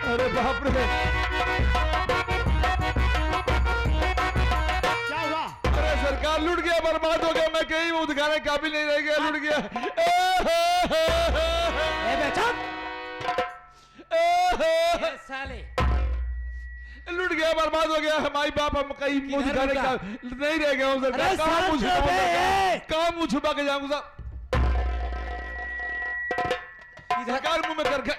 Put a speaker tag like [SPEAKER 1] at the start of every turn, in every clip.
[SPEAKER 1] अरे बाप रे,
[SPEAKER 2] क्या हुआ?
[SPEAKER 1] अरे सरकार लूट गया, बर्बाद हो गया, मैं कहीं मुंह दिखाने काबिल नहीं रह गया, लूट गया।
[SPEAKER 3] साले
[SPEAKER 1] लूट गया, बर्बाद हो गया, माई बाप हम कहीं मुंह दिखाने का नहीं रह गया हूँ सरकार। कहाँ मुंह छुपा के जाऊंगा सरकार?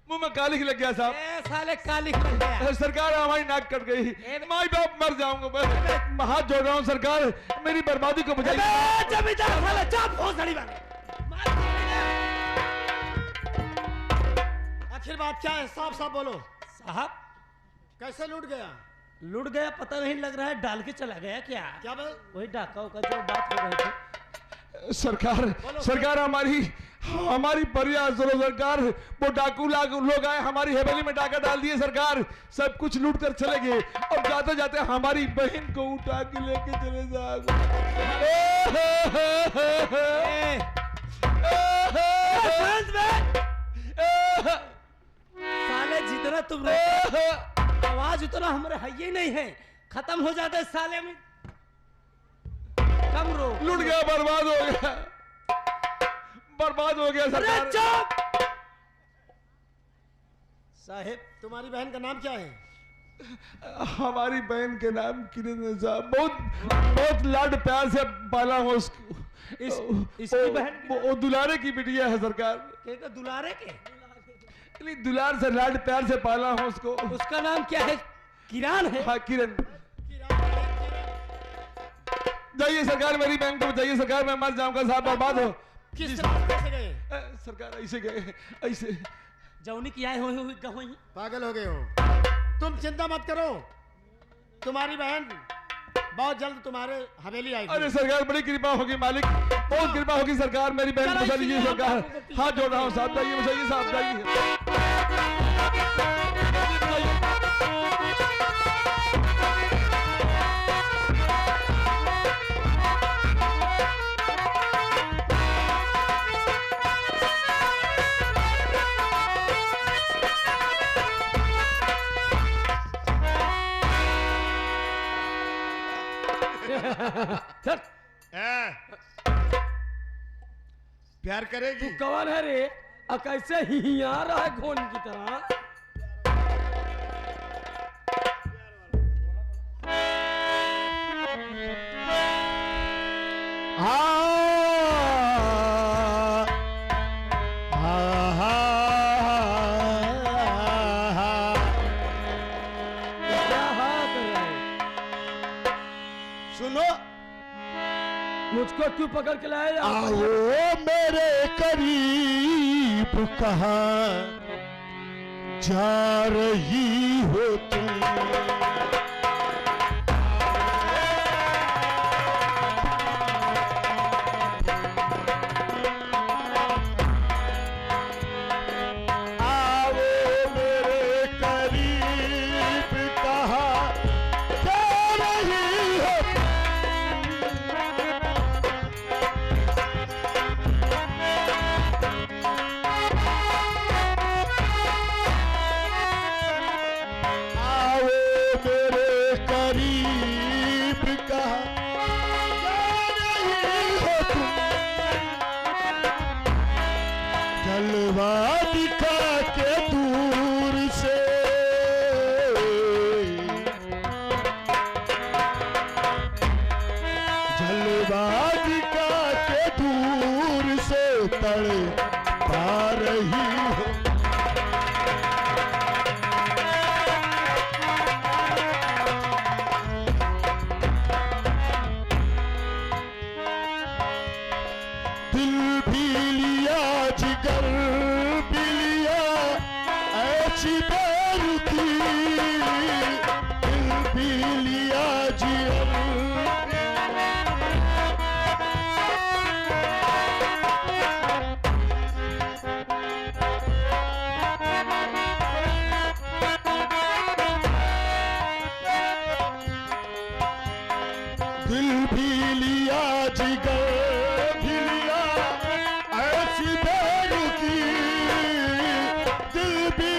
[SPEAKER 1] मुंह में कालिख लग गया साहब।
[SPEAKER 3] साले कालिख लग गया
[SPEAKER 1] सरकार, हमारी नाक कट गई, माई बाप मर जाऊंगा मैं, हाथ जोड़ रहा हूँ सरकार, मेरी बर्बादी को बचाइए।
[SPEAKER 2] आखिर बात क्या है? साफ साफ बोलो
[SPEAKER 3] साहब।
[SPEAKER 2] कैसे लूट गया?
[SPEAKER 3] लूट गया पता नहीं लग रहा है, डाल के चला गया क्या?
[SPEAKER 2] क्या बात?
[SPEAKER 3] वही डाका का जो बात हो रही थी।
[SPEAKER 1] सरकार हमारी प्रयास करो सरकार, वो डाकू लोग आए, हमारी हवेली में डाका डाल दिए सरकार, सब कुछ लूट कर चले गए, और जाते जाते हमारी बहन को उठा के लेके चले जाओ।
[SPEAKER 3] साले जितना तुम आवाज उतना हमारे है ही नहीं है, खत्म हो जाते साले में। कम रो,
[SPEAKER 1] लूट गया, बर्बाद हो गया, बर्बाद हो गया सरकार।
[SPEAKER 2] साहेब, तुम्हारी बहन का नाम क्या है?
[SPEAKER 1] हमारी बहन के नाम किरण है साहब, बहुत लाड प्यार से पाला हूँ उसको।
[SPEAKER 3] इसकी बहन
[SPEAKER 1] वो दुलारे की बिटिया है सरकार।
[SPEAKER 3] के दुलारे के?
[SPEAKER 1] नहीं, दुलार से लाड प्यार से पाला हूँ उसको।
[SPEAKER 3] उसका नाम क्या है? किरण है?
[SPEAKER 1] हाँ, किरण। जाइए सरकार, मेरी बहन को बताइए सरकार, मैं मर जाऊंगा साहब, बर्बाद हो।
[SPEAKER 2] किस रास्ते से गए?
[SPEAKER 1] सरकार ऐसे गए, ऐसे
[SPEAKER 3] जौनी की आए हो
[SPEAKER 2] पागल हो गए हो। तुम चिंता मत करो, तुम्हारी बहन बहुत जल्द तुम्हारे हवेली आएगी।
[SPEAKER 1] अरे सरकार, बड़ी कृपा होगी मालिक, बहुत कृपा होगी सरकार, मेरी बहन को बचा लीजिए सरकार, हाथ जोड़ रहा हूँ साहब, जाइए बचाइए साहब, जाइए।
[SPEAKER 2] प्यार करेगी?
[SPEAKER 3] तू कौन है रे? कैसे ही आ रहा है घोन की तरह?
[SPEAKER 2] सुनो,
[SPEAKER 3] मुझको क्यों पकड़ के लाया?
[SPEAKER 2] आओ मेरे करीब, कहाँ जा रही हो तुम? जलवा दिखा के दूर से, जलवा दिखा के दूर से तड़पा रही हो। दिल भी लिया, जिगर भी लिया, ऐसी बेरुखी, दिल भी लिया, जिगर दिल भी लिया, जिगर भी लिया, ऐसी बेरुखी, दिल भी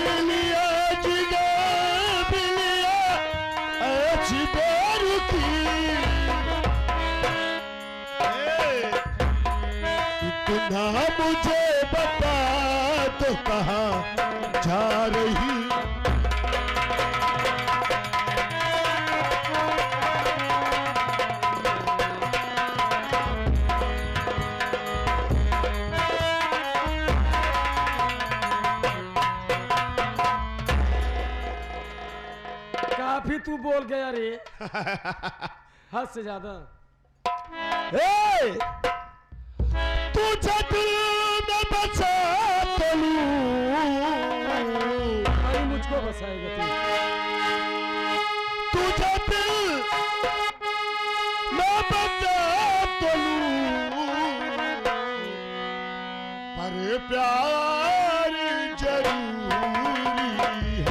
[SPEAKER 4] बता तो कहाँ जा रही।
[SPEAKER 3] काफी तू बोल गया रे, हद से ज्यादा।
[SPEAKER 4] तुझे दिल में बसा तो लूं,
[SPEAKER 3] अरे मुझको बसाएगा तू।
[SPEAKER 4] तुझे दिल में बसा तो लूं, पर प्यार जरूरी है।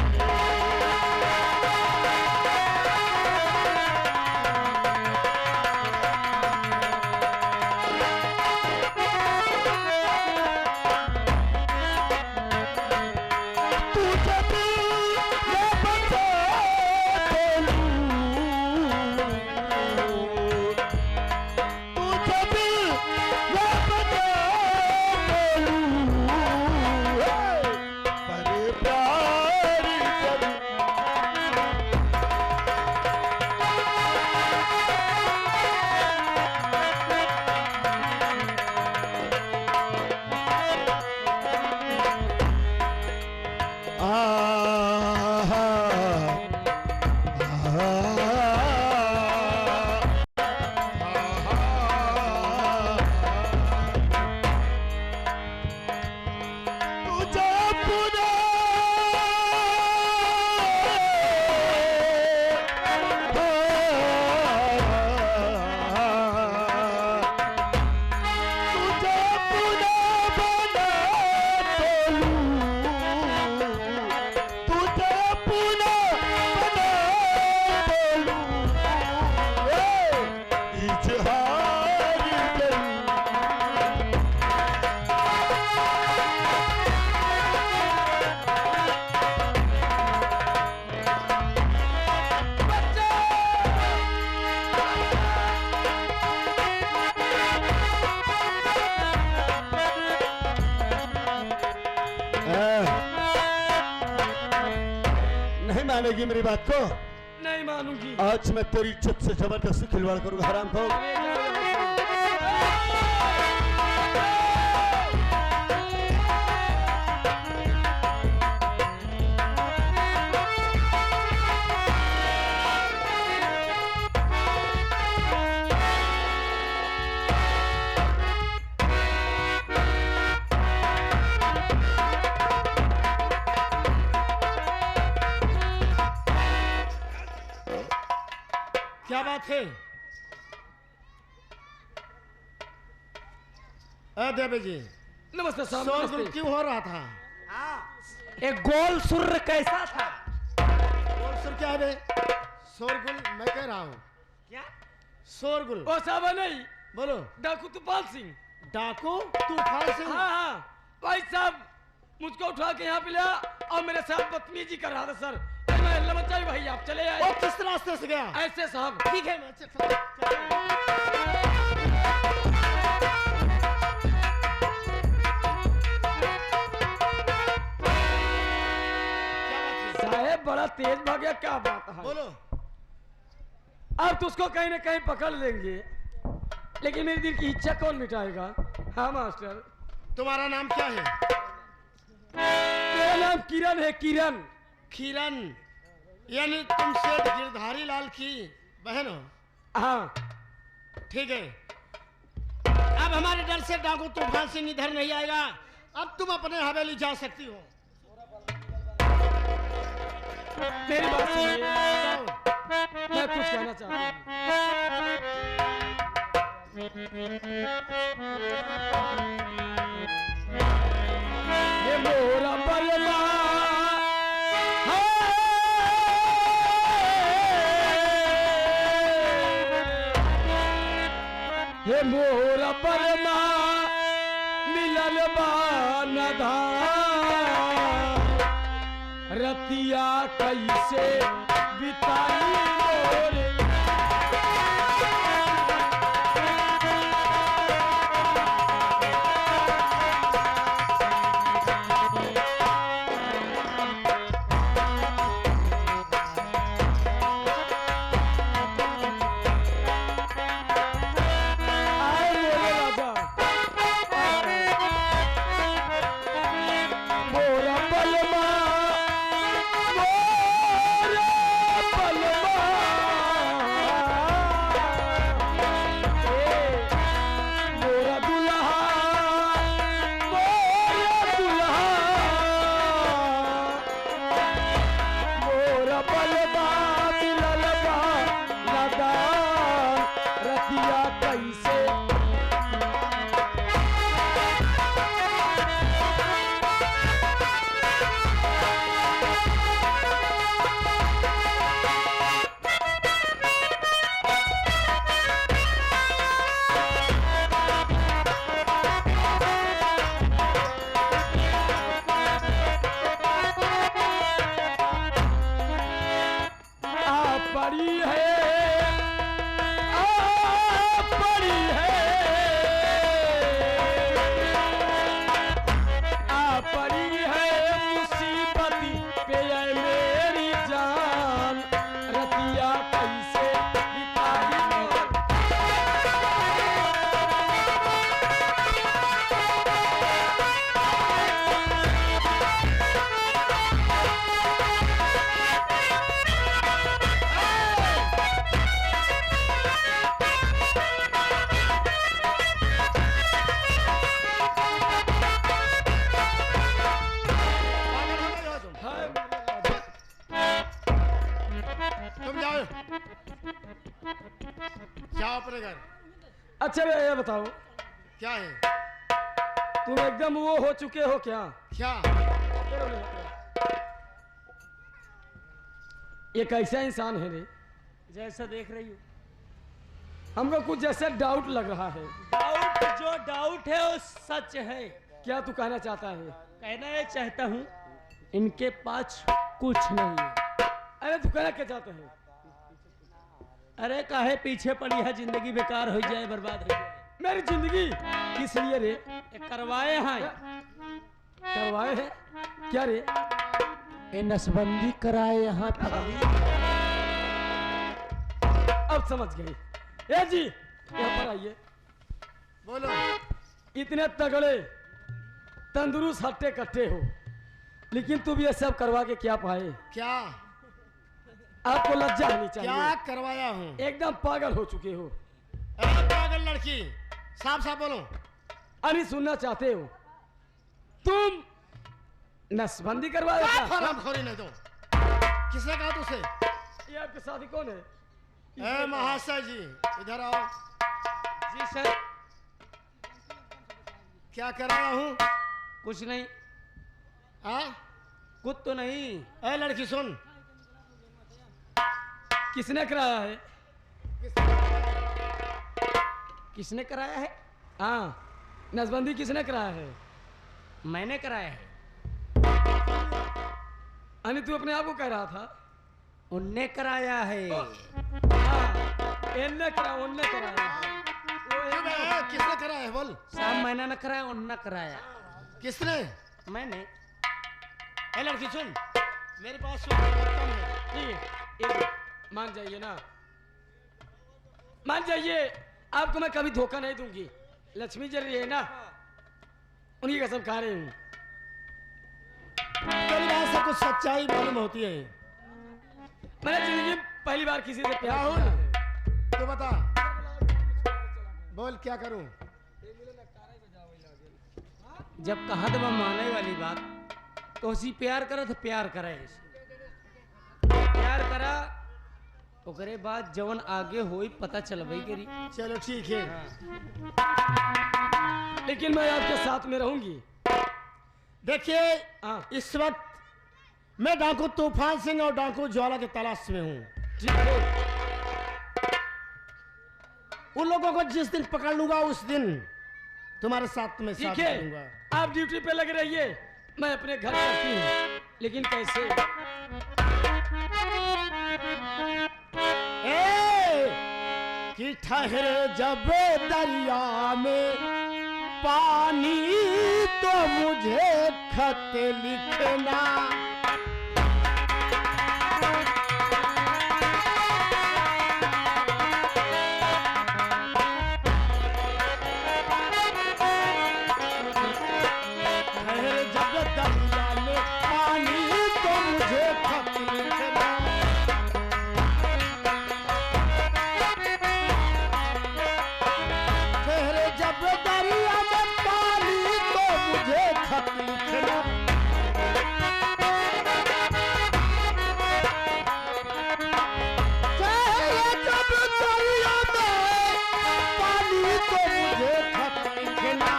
[SPEAKER 4] मानेगी मेरी बात को?
[SPEAKER 3] नहीं मानूंगी।
[SPEAKER 4] आज मैं तेरी इज्जत से जबरदस्ती खिलवाड़ करूंगा हराम खोर।
[SPEAKER 2] क्या बात है? देवी जी
[SPEAKER 3] नमस्ते साहब।
[SPEAKER 2] शोरगुल क्यों हो रहा था?
[SPEAKER 3] एक गोल सुर कैसा था?
[SPEAKER 2] गोल सुर क्या है बे? शोरगुल मैं कह रहा हूँ।
[SPEAKER 3] क्या
[SPEAKER 2] शोरगुल?
[SPEAKER 3] ओ साहब नहीं,
[SPEAKER 2] बोलो।
[SPEAKER 3] डाकू तूफान सिंह।
[SPEAKER 2] डाकू तूफान सिंह?
[SPEAKER 3] हाँ हाँ भाई साहब, मुझको उठा के यहाँ पे लिया और मेरे साथ बदतमीजी कर रहा था सर। मैं लमचाई भाई, आप चले आए।
[SPEAKER 2] वो किस रास्ते से गया?
[SPEAKER 3] ऐसे साहब।
[SPEAKER 2] ठीक है मैं चल।
[SPEAKER 3] साहेब बड़ा तेज भाग्य, क्या बात है?
[SPEAKER 2] बोलो।
[SPEAKER 3] अब तो उसको कहीं ना कहीं पकड़ लेंगे, लेकिन मेरे दिल की इच्छा कौन मिटाएगा? हाँ मास्टर।
[SPEAKER 2] तुम्हारा नाम क्या है?
[SPEAKER 3] मेरा नाम किरण है। किरण।
[SPEAKER 2] किरण यानी तुम सेठ गिरधारी लाल की बहन हो?
[SPEAKER 3] हाँ
[SPEAKER 2] ठीक है। अब हमारे डर से डाकू तूफान सिंह इधर नहीं आएगा। अब तुम अपने हवेली जा सकती हो।
[SPEAKER 3] मेरी बात सुनिए, मैं कुछ कहना चाहता हूँ। ये मोरा बलमा हे मोरा बलमा मिलल बानधा रतिया कैसे बिताई मोरे।
[SPEAKER 2] बगैर।
[SPEAKER 3] अच्छा भैया ये बताओ,
[SPEAKER 2] क्या है?
[SPEAKER 3] तुम एकदम वो हो चुके हो क्या?
[SPEAKER 2] क्या?
[SPEAKER 3] ये कैसा इंसान है रे?
[SPEAKER 5] जैसा देख रही हो।
[SPEAKER 3] हमको कुछ जैसे डाउट लग रहा है।
[SPEAKER 5] डाउट, जो डाउट है वो सच है।
[SPEAKER 3] क्या तू कहना चाहता है?
[SPEAKER 5] कहना ये चाहता हूँ, इनके पास कुछ नहीं है।
[SPEAKER 3] अरे तू कहना क्या चाहता है?
[SPEAKER 5] अरे काहे पीछे पड़ी है, जिंदगी बेकार हो जाए, बर्बाद हो जाए।
[SPEAKER 3] मेरी जिंदगी किस लिए रे?
[SPEAKER 5] ये करवाए हैं,
[SPEAKER 3] करवाए है क्या रे?
[SPEAKER 5] ये नसबंदी कराए यहाँ पगली।
[SPEAKER 3] अब समझ गई। ए जी यहाँ पर आइए।
[SPEAKER 2] बोलो।
[SPEAKER 3] इतने तगड़े तंदुरुस्त हट्टे कट्टे हो, लेकिन तुम ये सब करवा के क्या पाए?
[SPEAKER 2] क्या?
[SPEAKER 3] आपको लज्जा होनी चाहिए।
[SPEAKER 2] क्या करवाया हूँ?
[SPEAKER 3] एकदम पागल हो चुके हो।
[SPEAKER 2] अरे पागल लड़की, साफ साफ बोलो।
[SPEAKER 3] अरे सुनना चाहते हो? तुम नसबंदी करवाए क्या?
[SPEAKER 2] हरामखोरी नहीं तो। किसने कहा तुझसे?
[SPEAKER 3] ये आपके साथी कौन है?
[SPEAKER 2] ए महाशय जी, इधर आओ।
[SPEAKER 5] जी सर।
[SPEAKER 2] क्या कराया हूँ?
[SPEAKER 5] कुछ नहीं।
[SPEAKER 2] हाँ?
[SPEAKER 5] कुछ तो नहीं।
[SPEAKER 2] ए लड़की सुन।
[SPEAKER 3] किसने कराया है?
[SPEAKER 5] किसने कराया है?
[SPEAKER 3] हाँ, नसबंदी किसने कराया है?
[SPEAKER 5] मैंने कराया है।
[SPEAKER 3] अरे तू अपने आप को कह रहा था।
[SPEAKER 5] उनने कराया है।
[SPEAKER 3] हाँ, इनने करा, उनने कराया है।
[SPEAKER 2] किसने कराया है बोल?
[SPEAKER 5] साहब मैंने न कराया, उनने कराया।
[SPEAKER 2] किसने?
[SPEAKER 5] मैंने।
[SPEAKER 2] ए लड़की सुन, मेरे पास सुन कम है।
[SPEAKER 3] ठीक है, एक मान जाइए ना, मान जाइए। आपको मैं कभी धोखा नहीं दूंगी। लक्ष्मी जल रही है ना, उन्हीं कसम खा रही हूँ।
[SPEAKER 2] तेरी बात से कुछ सच्चाई मालूम होती है।
[SPEAKER 3] मैंने जिंदगी में पहली बार किसी से प्यार
[SPEAKER 2] राहुल,
[SPEAKER 3] किया है।
[SPEAKER 2] तू बता, बोल क्या करूं?
[SPEAKER 5] जब कहा तो मैं माने वाली बात, तो उसी प्यार करा तो प्यार करे। प्यार करा ओकरे बाद जवन आगे होई पता चलबई करी।
[SPEAKER 2] चलो ठीक है।
[SPEAKER 3] लेकिन मैं आपके साथ में रहूंगी।
[SPEAKER 2] देखिए,
[SPEAKER 3] हाँ
[SPEAKER 2] इस वक्त मैं डाकू तूफान सिंह और डाकू ज्वाला की तलाश में हूँ।
[SPEAKER 3] ठीक है।
[SPEAKER 2] उन लोगों को जिस दिन पकड़ लूंगा उस दिन तुम्हारे साथ में साथ
[SPEAKER 3] ठीक है,
[SPEAKER 2] दूंगा।
[SPEAKER 3] आप ड्यूटी पे लगे रहिए, मैं अपने घर चलती हूँ। लेकिन कैसे?
[SPEAKER 2] कि ठहरे जब दरिया में पानी तो मुझे खत लिखना। ठहरे जब दरिया में पानी तो मुझे खत लिखना। ठहरे जब दरिया में पानी तो मुझे खत लिखना। ठहरे जब दरिया में पानी तो मुझे खत लिखना।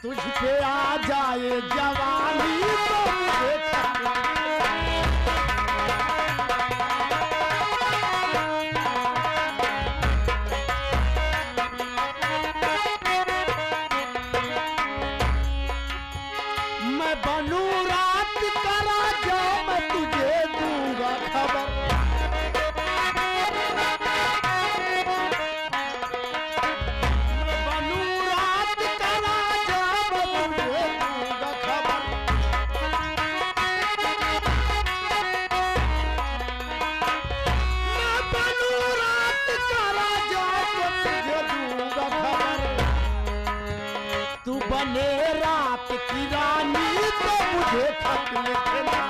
[SPEAKER 2] तुझ पे आ जाए जवानी तो मुझे खत लिखना। मैं बनूं रात का राजा, मैं तुझे दूंगा खबर। मैं बनूं रात का राजा, मैं तुझे दूंगा खबर। मैं बनूं रात का राजा, मैं तुझे दूंगा खबर। तू बने रात की रानी तो मुझे खत लिखना।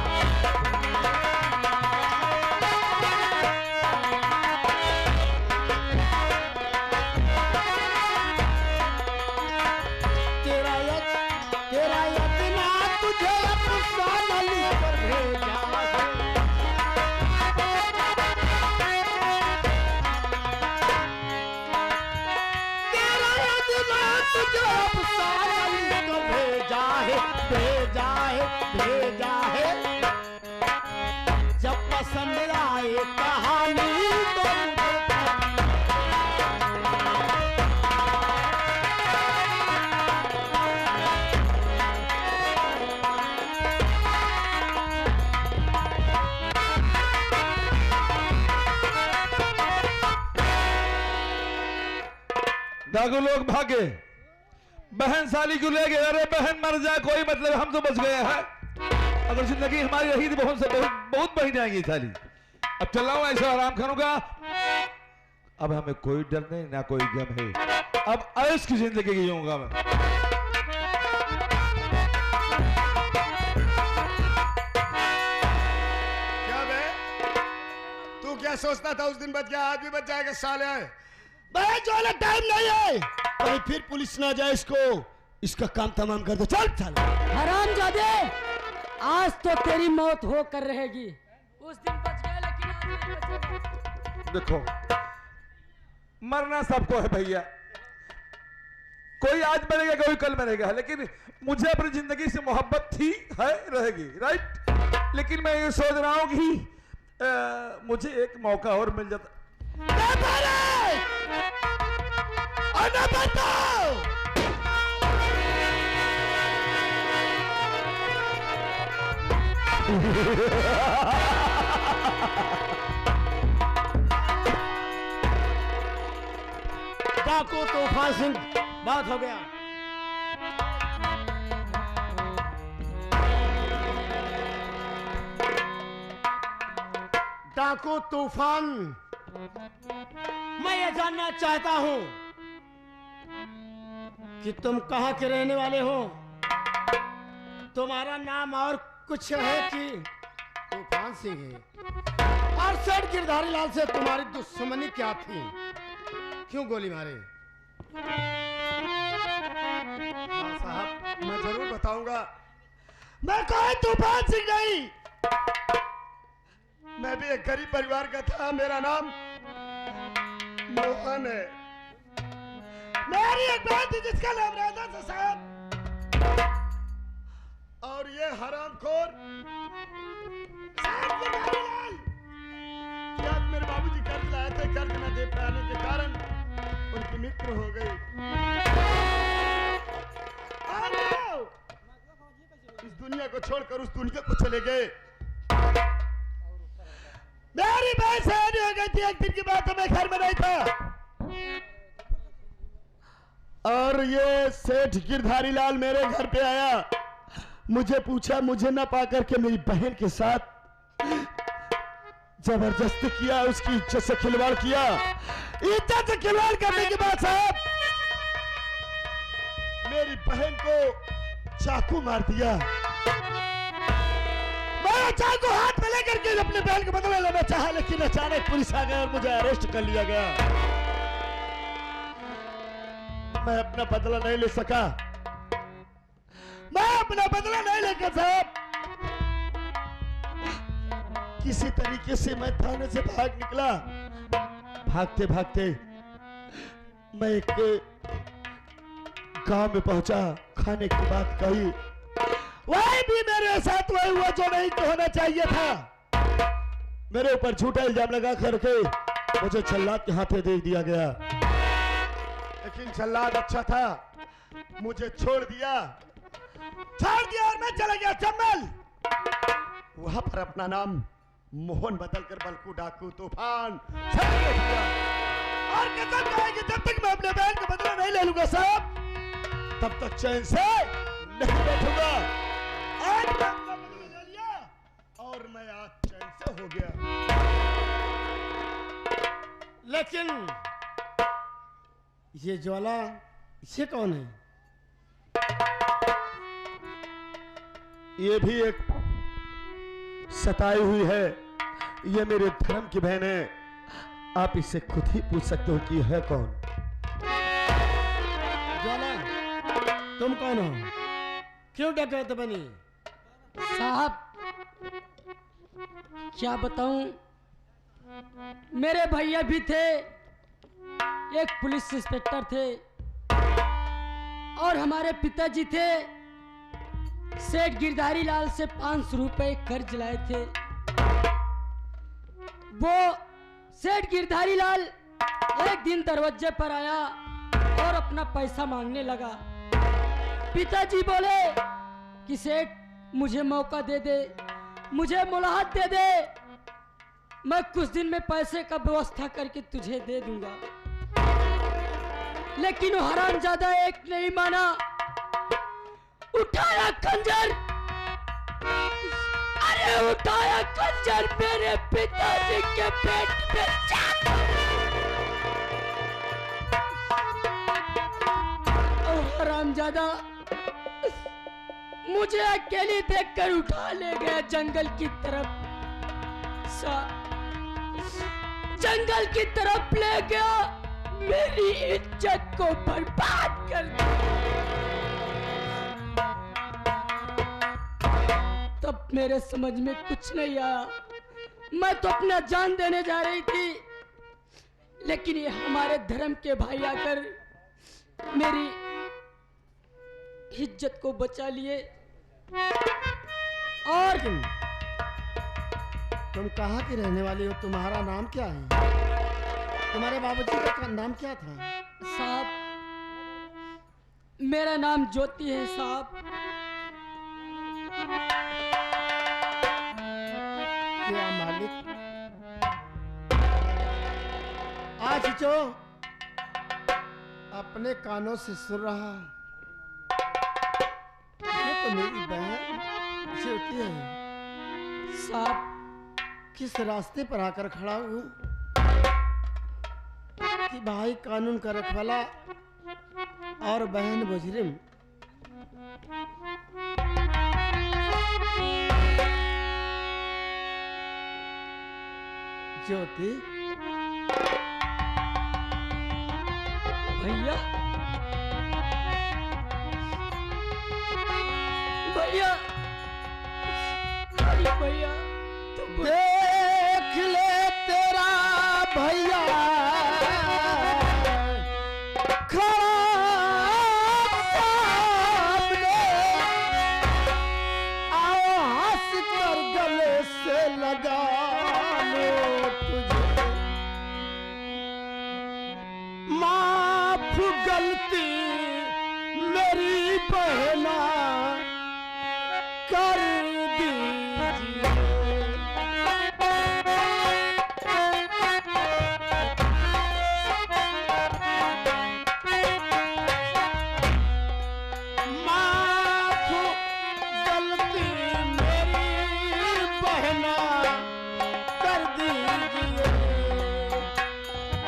[SPEAKER 2] तेरा यतना तुझे अफसाना लिखकर भेजा है। जब साली को भेजा है जब पसंद आए कहानी तो
[SPEAKER 1] डाकू लोग भागे, बहन साली को ले गए। अरे बहन मर जाए कोई मतलब, हम तो बच गए हैं। अगर जिंदगी हमारी रही तो बहुत बही जाएंगी साली। अब चल रहा हूं ऐसा आराम करूंगा। अब हमें कोई डर नहीं ना कोई गम है। अब ऐश की जिंदगी जीऊंगा मैं।
[SPEAKER 4] क्या बे, तू क्या सोचता था उस दिन बच गया, आज भी बच जाएगा साले। भाई जो वाला टाइम नहीं है, कहीं फिर पुलिस ना जाए इसका काम तमाम कर दो। चल चल।
[SPEAKER 5] हरामजादे, आज तो तेरी मौत होकर रहेगी। उस दिन बच गए लेकिन आज नहीं बचेगा।
[SPEAKER 1] देखो मरना सबको है भैया, कोई आज मरेगा कोई कल मरेगा, लेकिन मुझे अपनी जिंदगी से मोहब्बत थी है रहेगी, राइट। लेकिन मैं ये सोच रहा हूं कि मुझे एक मौका और मिल जाता।
[SPEAKER 2] डाकू तूफान सिंह, बात हो गया। डाकू तूफान, मैं ये जानना चाहता हूं कि तुम कहां के रहने वाले हो, तुम्हारा नाम और कुछ है कि तूफान सिंह है, और सेठ गिरधारी लाल से तुम्हारी दुश्मनी क्या थी, क्यों गोली मारे?
[SPEAKER 4] हाँ साहब, मैं जरूर बताऊंगा। मैं कोई तूफान सिंह नहीं, मैं भी एक गरीब परिवार का था। मेरा नाम मोहन है। मेरी एक बहन थी जिसका नाम राधा था साहब, और ये हरामखोर आज मेरे बाबूजी कर्ज लाए थे, कर्ज न दे पाने के कारण उनकी मृत्यु हो गई। इस दुनिया को छोड़कर उस दुनिया को चले गए। मेरी बहन शादी हो गई थी, एक दिन की बात है, मैं घर में नहीं था, और ये सेठ गिरधारी लाल मेरे घर पे आया, मुझे पूछा, मुझे न पाकर के मेरी बहन के साथ जबरदस्ती किया, उसकी इज्जत से खिलवाड़ किया। इज्जत से खिलवाड़ करने के बाद साहब मेरी बहन को चाकू मार दिया। मैं चाकू हाथ में लेकर के अपने बहन का बदला लेना चाहा, लेकिन अचानक पुलिस आ गया और मुझे अरेस्ट कर लिया गया। मैं अपना बदला नहीं ले सका, मैं अपना बदला नहीं लेकर साहब किसी तरीके से मैं थाने से भाग निकला। भागते भागते मैं एक गांव में पहुंचा, खाने की बात कही, वही भी मेरे साथ वही हुआ जो नहीं होना चाहिए था। मेरे ऊपर झूठा इल्जाम लगा करके मुझे छल्लाद के हाथे दे दिया गया, लेकिन छल्लाद अच्छा था, मुझे छोड़ दिया और मैं चला गया चंबल। वहां पर अपना नाम मोहन बदलकर बल्कू डाकू तूफान और कसम खाएगी जब तक मैं अपने बहन का बदला नहीं ले लूंगा साहब, तब तक चैन से नहीं बैठूंगा। आज मैं अपना बदला ले लिया और मैं आज चैन से हो गया।
[SPEAKER 2] लेकिन ये ज्वाला, ये कौन है?
[SPEAKER 4] ये भी एक सताई हुई है, ये मेरे धर्म की बहन है। आप इससे खुद ही पूछ सकते हो कि है कौन।
[SPEAKER 2] ज्वाला, तुम कौन हो? क्यों डकैत बनी?
[SPEAKER 5] साहब क्या बताऊं, मेरे भैया भी थे, एक पुलिस इंस्पेक्टर थे, और हमारे पिताजी थे सेठ गिरधारी लाल से 500 रुपए कर्ज लाए थे। वो सेठ गिरधारी लाल एक दिन दरवाजे पर आया और अपना पैसा मांगने लगा। पिताजी बोले कि सेठ मुझे मौका दे दे, मुझे मुलाहत दे दे, मैं कुछ दिन में पैसे का व्यवस्था करके तुझे दे दूंगा। लेकिन वो हरामजादा एक नहीं माना, उठाया खंजर, अरे उठाया खंजर मेरे पिताजी के पेट में चाक। और हरामजादा मुझे अकेली देखकर उठा ले गया जंगल की तरफ। जंगल की तरफ ले गया, मेरी इज्जत को बर्बाद कर दिया। तब मेरे समझ में कुछ नहीं आया, मैं तो अपना जान देने जा रही थी, लेकिन ये हमारे धर्म के भाई आकर मेरी इज्जत को बचा लिए। और
[SPEAKER 2] तुम कहाँ की रहने वाली हो? तुम्हारा नाम क्या है? तुम्हारे बाबूजी का नाम क्या था?
[SPEAKER 5] साहब, मेरा नाम ज्योति है साहब।
[SPEAKER 2] क्या मालिक? आज जो अपने कानों से सुन रहा, ये तो मेरी बहन ज्योति है।
[SPEAKER 5] साहब,
[SPEAKER 2] किस रास्ते पर आकर खड़ा हूँ कि भाई कानून का रखवाला और बहन मुजरिम। ज्योति,
[SPEAKER 5] भैया भैया अरे भैया, तुम
[SPEAKER 2] देख ले तेरा भैया खड़ा सामने, आओ हंस कर गले से लगा लो तुझे। माफ गलती मेरी बहना कर दीजिए। माफ गलती मेरी बहना कर दीजिए।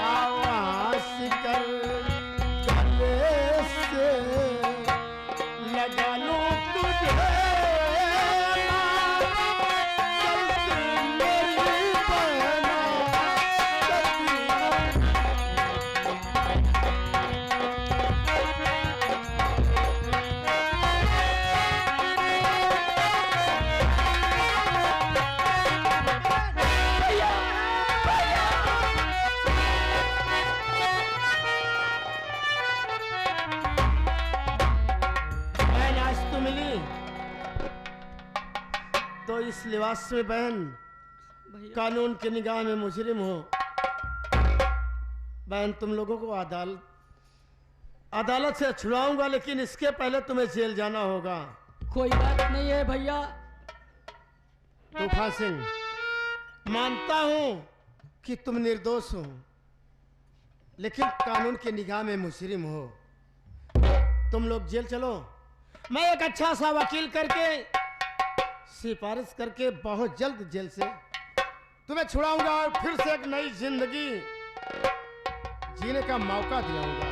[SPEAKER 2] आवाज कर गले से लगा लो तुझे। तो इस लिबास में बहन
[SPEAKER 5] भैया
[SPEAKER 2] कानून की निगाह में मुजरिम हो। बहन, तुम लोगों को अदालत से छुड़ाऊंगा, लेकिन इसके पहले तुम्हें जेल जाना होगा।
[SPEAKER 5] कोई बात नहीं है भैया।
[SPEAKER 2] तूफान सिंह, मानता हूं कि तुम निर्दोष हो, लेकिन कानून की निगाह में मुजरिम हो। तुम लोग जेल चलो, मैं एक अच्छा सा वकील करके सिफारिश करके बहुत जल्द जेल से तुम्हें छुड़ाऊंगा और फिर से एक नई जिंदगी जीने का मौका दिलाऊंगा।